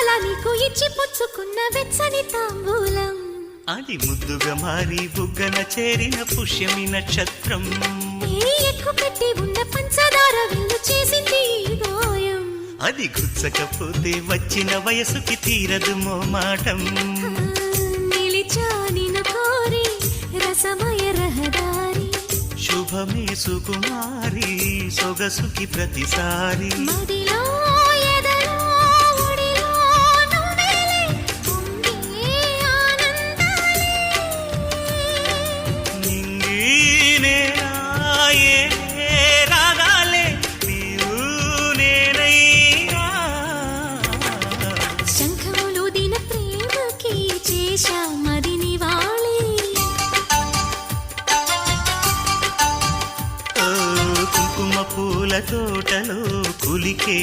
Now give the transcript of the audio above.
అందాల నీకు ఇచ్చి పుచ్చుకున్న వెచ్చని తాంబూలం అది ముద్దుగా మారి బుగ్గన చేరిన పుష్యమి నక్షత్రం ఎక్కు పెట్టి ఉన్న పంచదార విల్లు చేసింది ఈ గాయం అది గుచ్చకపోతే వచ్చిన వయసుకి తీరదు మోమాటం నిలిచా నిన్ను కోరి రసమయ రహదారి శుభమే సుకుమారి సొగసుకి ప్రతిసారి మదిలో ఎదలో ఒడిలో నువ్వేలే పొంగే ఆనందాలే నింగి నేనాయే రాగాలే నీవు నేనయ్యా శంఖములు దిన ప్రేమకి చేశా మదిని వాలి కుంకుమ పూల తోటలో కులికే